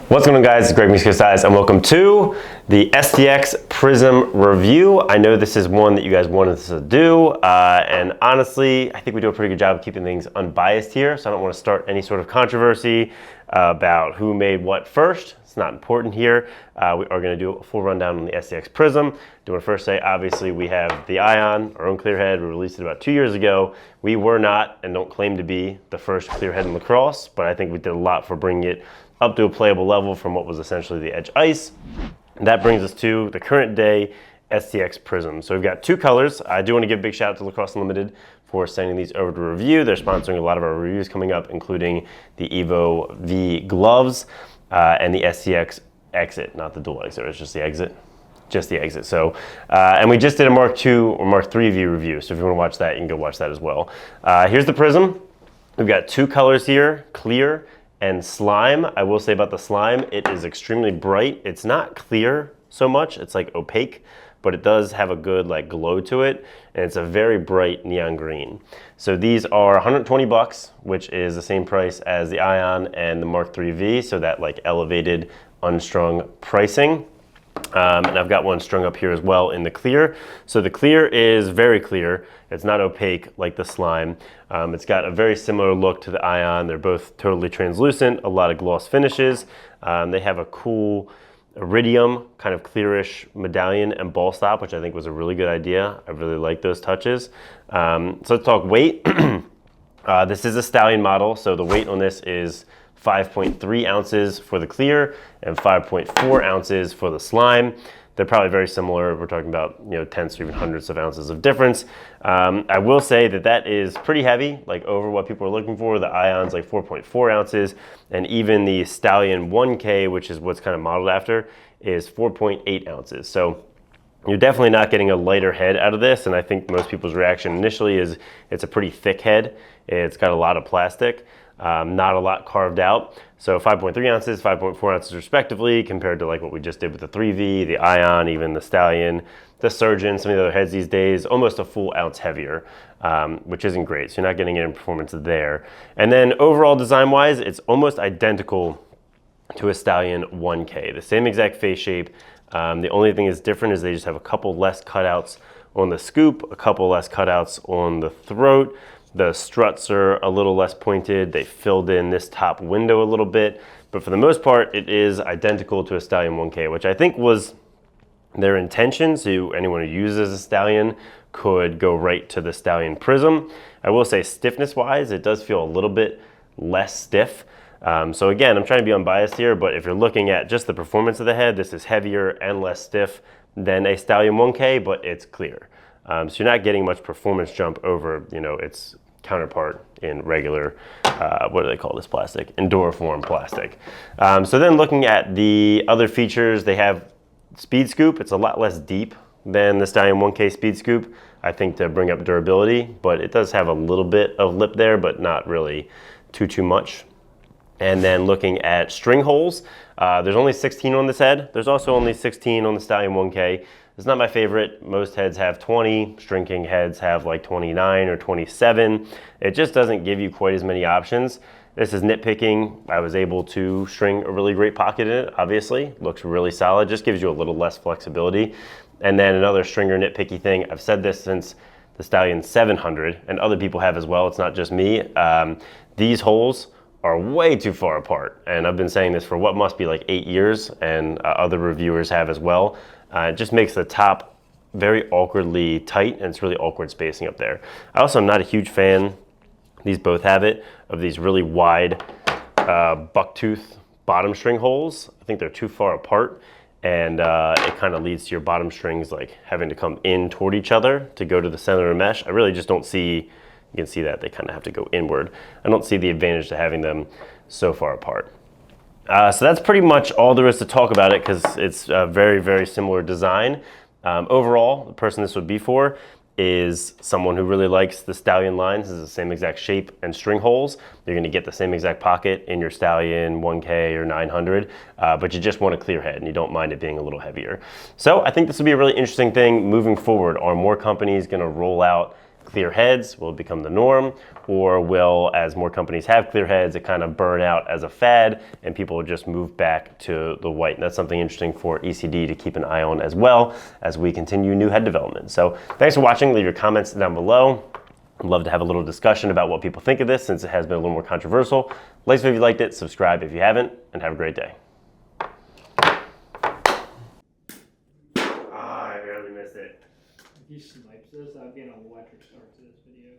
What's going on, guys? It's Greg Size, and welcome to the STX Prism review. I know this is one that you guys wanted us to do, and honestly, I think we do a pretty good job of keeping things unbiased here, so I don't want to start any sort of controversy about who made what first. It's not important here. We are going to do a full rundown on the STX Prism. Do want to first say, obviously, we have the Ion, our own clear head. We released it about 2 years ago. We were not, and don't claim to be, the first clear head in Lacrosse, but I think we did a lot for bringing it up to a playable level from what was essentially the edge ice. And that brings us to the current day STX Prism. So we've got two colors. I do want to give a big shout out to Lacrosse Unlimited for sending these over to review. They're sponsoring a lot of our reviews coming up, including the Evo V gloves and the STX Exit, not the dual exit, it's just the exit. Just the exit. So, and we just did a Mark II or Mark III V review. So if you want to watch that, you can go watch that as well. Here's the Prism. We've got two colors here, clear and slime. I will say about the slime, it is extremely bright. It's not clear so much, it's like opaque, but it does have a good like glow to it, and it's a very bright neon green. So these are 120 bucks, which is the same price as the Ion and the Mark III V, so that like elevated unstrung pricing. And I've got one strung up here as well in the clear. So the clear is very clear. It's not opaque like the slime. It's got a very similar look to the Ion. They're both totally translucent, a lot of gloss finishes. They have a cool iridium kind of clearish medallion and ball stop, which I think was a really good idea. I really like those touches. So let's talk weight. This is a Stallion model, so the weight on this is 5.3 ounces for the clear and 5.4 ounces for the slime. They're probably very similar. We're talking about, you know, tenths or even hundredths of ounces of difference. I will say that that is pretty heavy, like over what people are looking for. The Ion's like 4.4 ounces, and even the Stallion 1K, which is what's kind of modeled after, is 4.8 ounces. So you're definitely not getting a lighter head out of this, and I think most people's reaction initially is it's a pretty thick head. It's got a lot of plastic. Not a lot carved out. So 5.3 ounces, 5.4 ounces respectively, compared to like what we just did with the 3V, the Ion, even the Stallion, the Surgeon, some of the other heads these days, almost a full ounce heavier, which isn't great. So you're not getting any performance there. And then overall design-wise, it's almost identical to a Stallion 1K, the same exact face shape. The only thing that's different is they just have a couple less cutouts on the scoop, a couple less cutouts on the throat. The struts are a little less pointed. They filled in this top window a little bit, but for the most part, it is identical to a Stallion 1K, which I think was their intention. So anyone who uses a Stallion could go right to the Stallion Prism. I will say stiffness-wise, it does feel a little bit less stiff. So again, I'm trying to be unbiased here, but if you're looking at just the performance of the head, this is heavier and less stiff than a Stallion 1K, but it's clear. So you're not getting much performance jump over, you know, its counterpart in regular, what do they call this plastic? Enduraform plastic. So then looking at the other features, they have speed scoop. It's a lot less deep than the Stallion 1K speed scoop, I think, to bring up durability, but it does have a little bit of lip there, but not really too much. And then looking at string holes, there's only 16 on this head. There's also only 16 on the Stallion 1K. It's not my favorite. Most heads have 20. String King heads have like 29 or 27. It just doesn't give you quite as many options. This is nitpicking. I was able to string a really great pocket in it, obviously. Looks really solid, just gives you a little less flexibility. And then another stringer nitpicky thing, I've said this since the Stallion 700, and other people have as well, it's not just me. These holes are way too far apart. And I've been saying this for what must be like 8 years, and other reviewers have as well. It just makes the top very awkwardly tight, and it's really awkward spacing up there. I also am not a huge fan, these both have it, of these really wide bucktooth bottom string holes. I think they're too far apart, and it kind of leads to your bottom strings like having to come in toward each other to go to the center of the mesh. I really just don't see, you can see that they kind of have to go inward. I don't see the advantage to having them so far apart. So that's pretty much all there is to talk about it, because it's a very similar design. Overall, the person this would be for is someone who really likes the Stallion lines. This is the same exact shape and string holes. You're going to get the same exact pocket in your Stallion 1K or 900, but you just want a clear head and you don't mind it being a little heavier. So I think this will be a really interesting thing moving forward. Are more companies going to roll out clear heads? Will it become the norm? Or will, as more companies have clear heads, it kind of burn out as a fad and people will just move back to the white? And that's something interesting for ECD to keep an eye on as well as we continue new head development. So thanks for watching. Leave your comments down below. I'd love to have a little discussion about what people think of this, since it has been a little more controversial. Like if you liked it, subscribe if you haven't, and have a great day. I barely missed it. If you sniped this, that would be an electric start to this video.